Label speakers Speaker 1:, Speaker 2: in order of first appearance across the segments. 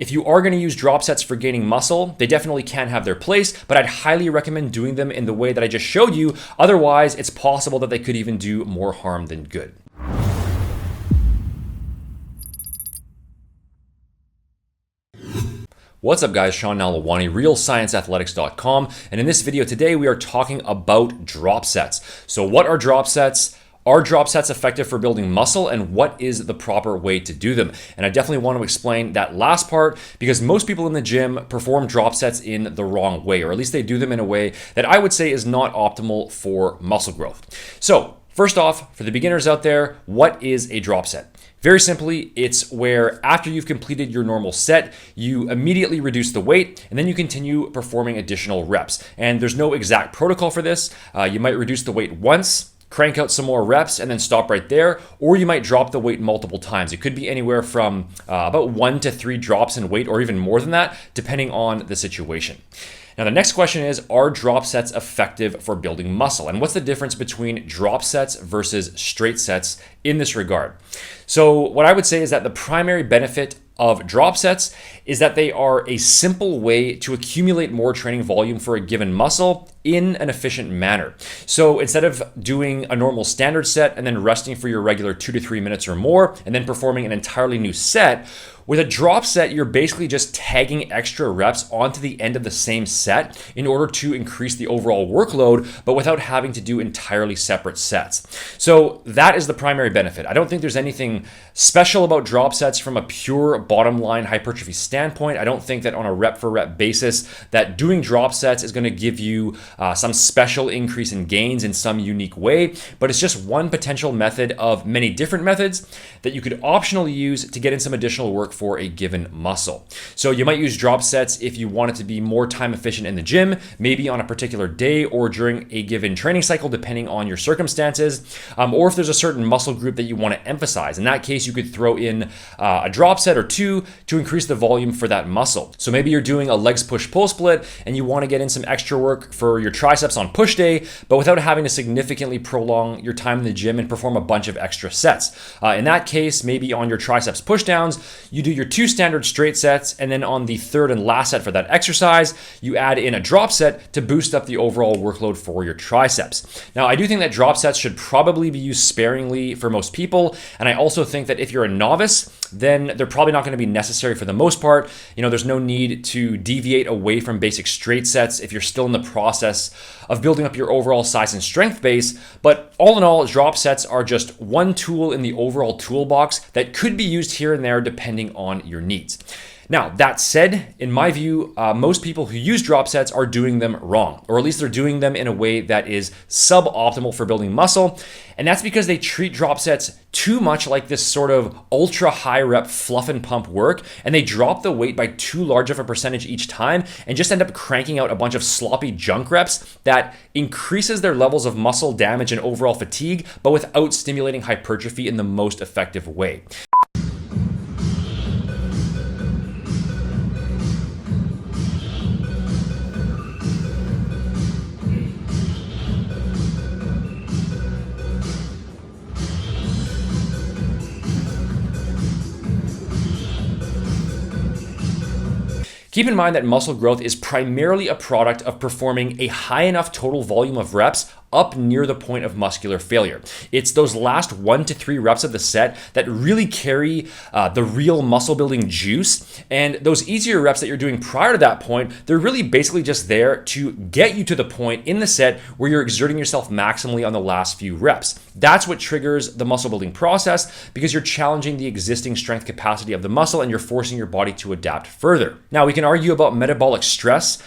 Speaker 1: If you are going to use drop sets for gaining muscle, they definitely can have their place, but I'd highly recommend doing them in the way that I just showed you. Otherwise, it's possible that they could even do more harm than good. What's up guys, Sean Nalawani, RealScienceAthletics.com, and in this video today we are talking about drop sets. So what are drop sets? Are drop sets effective for building muscle, and what is the proper way to do them? And I definitely want to explain that last part because most people in the gym perform drop sets in the wrong way, or at least they do them in a way that I would say is not optimal for muscle growth. So first off, for the beginners out there, what is a drop set? Very simply, it's where after you've completed your normal set, you immediately reduce the weight and then you continue performing additional reps. And there's no exact protocol for this. You might reduce the weight once, crank out some more reps and then stop right there, or you might drop the weight multiple times. It could be anywhere from about 1 to 3 drops in weight or even more than that, depending on the situation. Now, the next question is, are drop sets effective for building muscle? And what's the difference between drop sets versus straight sets in this regard? So what I would say is that the primary benefit of drop sets is that they are a simple way to accumulate more training volume for a given muscle in an efficient manner. So instead of doing a normal standard set and then resting for your regular 2 to 3 minutes or more and then performing an entirely new set, with a drop set, you're basically just tagging extra reps onto the end of the same set in order to increase the overall workload, but without having to do entirely separate sets. So that is the primary benefit. I don't think there's anything special about drop sets from a pure bottom line hypertrophy standpoint. I don't think that on a rep for rep basis that doing drop sets is going to give you some special increase in gains in some unique way, but it's just one potential method of many different methods that you could optionally use to get in some additional work for a given muscle. So you might use drop sets if you want it to be more time efficient in the gym, maybe on a particular day or during a given training cycle, depending on your circumstances, or if there's a certain muscle group that you want to emphasize. In that case, you could throw in a drop set or two to increase the volume for that muscle. So maybe you're doing a legs push pull split and you want to get in some extra work for your triceps on push day, but without having to significantly prolong your time in the gym and perform a bunch of extra sets. In that case, maybe on your triceps push downs, you do your 2 standard straight sets, and then on the third and last set for that exercise, you add in a drop set to boost up the overall workload for your triceps. Now, I do think that drop sets should probably be used sparingly for most people, and I also think that if you're a novice, then they're probably not going to be necessary for the most part. There's no need to deviate away from basic straight sets if you're still in the process of building up your overall size and strength base. But all in all, drop sets are just one tool in the overall toolbox that could be used here and there depending on your needs. Now, that said, in my view, most people who use drop sets are doing them wrong, or at least they're doing them in a way that is suboptimal for building muscle. And that's because they treat drop sets too much like this sort of ultra high rep fluff and pump work, and they drop the weight by too large of a percentage each time and just end up cranking out a bunch of sloppy junk reps that increases their levels of muscle damage and overall fatigue, but without stimulating hypertrophy in the most effective way. Keep in mind that muscle growth is primarily a product of performing a high enough total volume of reps up near the point of muscular failure. It's those last 1 to 3 reps of the set that really carry the real muscle building juice. And those easier reps that you're doing prior to that point, they're really basically just there to get you to the point in the set where you're exerting yourself maximally on the last few reps. That's what triggers the muscle building process because you're challenging the existing strength capacity of the muscle and you're forcing your body to adapt further. Now, we can argue about metabolic stress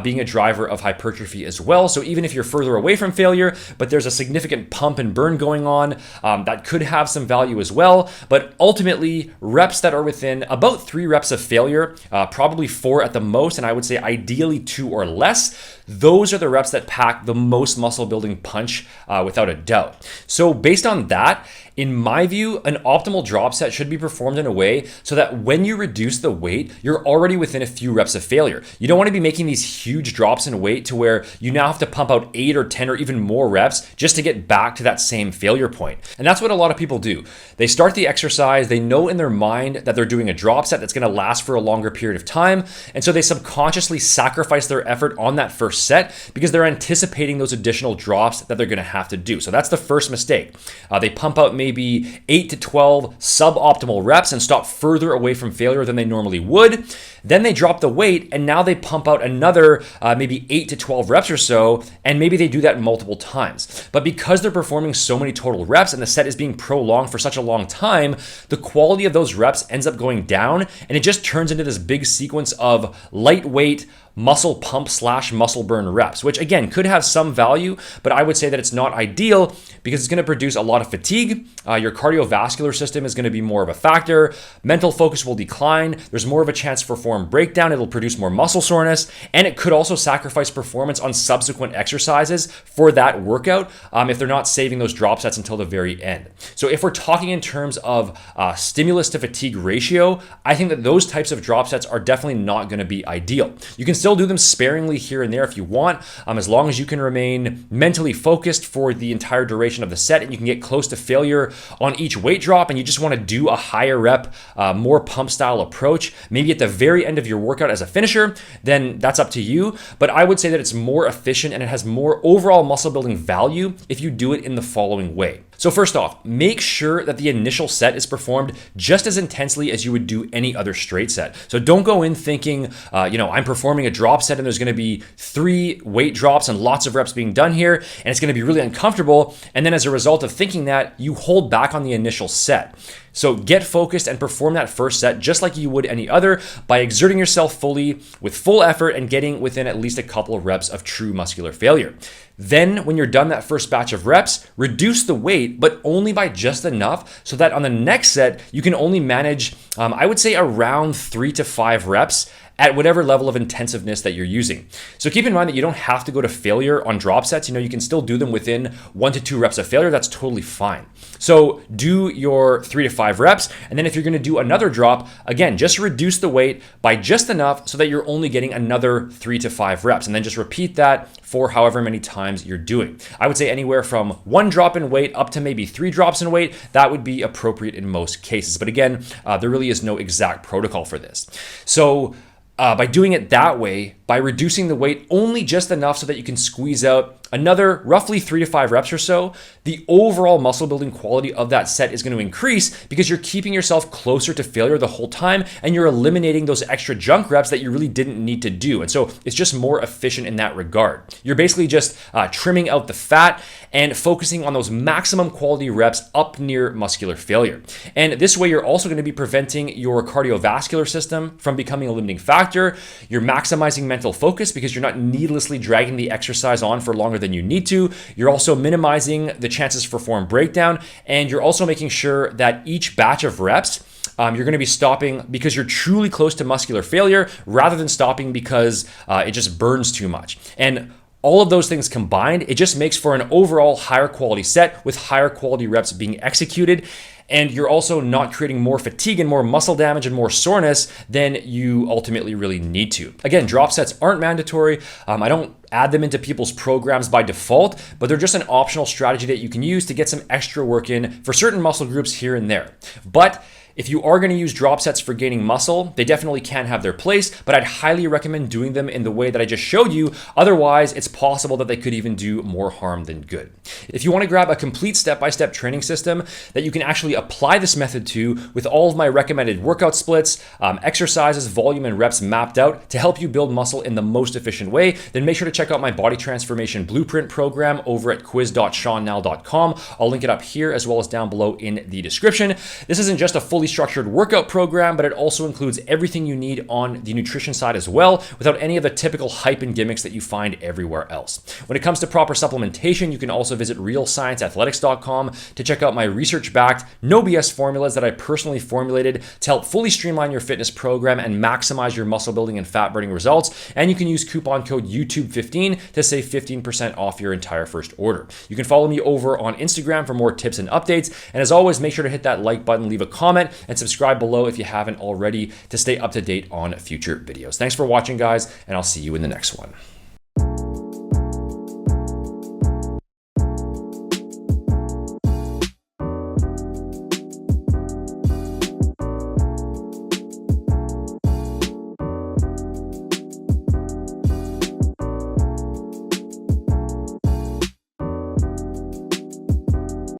Speaker 1: being a driver of hypertrophy as well. So even if you're further away from failure, but there's a significant pump and burn going on, that could have some value as well. But ultimately, reps that are within about 3 reps of failure, probably 4 at the most, and I would say ideally 2 or less, those are the reps that pack the most muscle building punch without a doubt. So based on that, In my view, an optimal drop set should be performed in a way so that when you reduce the weight, you're already within a few reps of failure. You don't want to be making these huge drops in weight to where you now have to pump out 8 or 10 or even more reps just to get back to that same failure point. And that's what a lot of people do. They start the exercise, they know in their mind that they're doing a drop set that's going to last for a longer period of time, and so they subconsciously sacrifice their effort on that first set because they're anticipating those additional drops that they're going to have to do. So that's the first mistake. They pump out maybe 8 to 12 suboptimal reps and stop further away from failure than they normally would. Then they drop the weight and now they pump out another maybe 8 to 12 reps or so, and maybe they do that multiple times. But because they're performing so many total reps and the set is being prolonged for such a long time, the quality of those reps ends up going down, and it just turns into this big sequence of lightweight muscle pump / muscle burn reps, which again could have some value, but I would say that it's not ideal because it's going to produce a lot of fatigue. Your cardiovascular system is going to be more of a factor. Mental focus will decline. There's more of a chance for form breakdown. It'll produce more muscle soreness, and it could also sacrifice performance on subsequent exercises for that workout if they're not saving those drop sets until the very end. So if we're talking in terms of stimulus to fatigue ratio, I think that those types of drop sets are definitely not going to be ideal. You can still do them sparingly here and there if you want, as long as you can remain mentally focused for the entire duration of the set and you can get close to failure on each weight drop and you just want to do a higher rep, more pump style approach, maybe at the very end of your workout as a finisher, then that's up to you. But I would say that it's more efficient and it has more overall muscle building value if you do it in the following way. So first off, make sure that the initial set is performed just as intensely as you would do any other straight set. So don't go in thinking, I'm performing a drop set and there's going to be 3 weight drops and lots of reps being done here, and it's going to be really uncomfortable. And then as a result of thinking that, you hold back on the initial set. So get focused and perform that first set just like you would any other by exerting yourself fully with full effort and getting within at least a couple of reps of true muscular failure. Then when you're done that first batch of reps, reduce the weight, but only by just enough so that on the next set, you can only manage, I would say around 3 to 5 reps at whatever level of intensiveness that you're using. So keep in mind that you don't have to go to failure on drop sets. You can still do them within 1 to 2 reps of failure. That's totally fine. So do your 3 to 5 reps. And then if you're going to do another drop, again, just reduce the weight by just enough so that you're only getting another 3 to 5 reps. And then just repeat that for however many times you're doing. I would say anywhere from 1 drop in weight up to maybe 3 drops in weight. That would be appropriate in most cases. But again, there really is no exact protocol for this. So by doing it that way, by reducing the weight only just enough so that you can squeeze out another roughly 3 to 5 reps or so, the overall muscle building quality of that set is going to increase because you're keeping yourself closer to failure the whole time and you're eliminating those extra junk reps that you really didn't need to do. And so it's just more efficient in that regard. You're basically just trimming out the fat and focusing on those maximum quality reps up near muscular failure. And this way, you're also going to be preventing your cardiovascular system from becoming a limiting factor. You're maximizing mental focus because you're not needlessly dragging the exercise on for longer than you need to. You're also minimizing the chances for form breakdown, and you're also making sure that each batch of reps you're going to be stopping because you're truly close to muscular failure rather than stopping because it just burns too much. And all of those things combined, it just makes for an overall higher quality set with higher quality reps being executed. And you're also not creating more fatigue and more muscle damage and more soreness than you ultimately really need to. Again, drop sets aren't mandatory. I don't add them into people's programs by default, but they're just an optional strategy that you can use to get some extra work in for certain muscle groups here and there. But if you are going to use drop sets for gaining muscle, they definitely can have their place, but I'd highly recommend doing them in the way that I just showed you. Otherwise, it's possible that they could even do more harm than good. If you want to grab a complete step-by-step training system that you can actually apply this method to with all of my recommended workout splits, exercises, volume, and reps mapped out to help you build muscle in the most efficient way, then make sure to check out my Body Transformation Blueprint program over at quiz.seannall.com. I'll link it up here as well as down below in the description. This isn't just a fully fully structured workout program, but it also includes everything you need on the nutrition side as well, without any of the typical hype and gimmicks that you find everywhere else. When it comes to proper supplementation, you can also visit realscienceathletics.com to check out my research-backed, no BS formulas that I personally formulated to help fully streamline your fitness program and maximize your muscle building and fat burning results. And you can use coupon code YouTube15 to save 15% off your entire first order. You can follow me over on Instagram for more tips and updates. And as always, make sure to hit that like button, leave a comment, and subscribe below if you haven't already to stay up to date on future videos. Thanks for watching, guys, and I'll see you in the next one.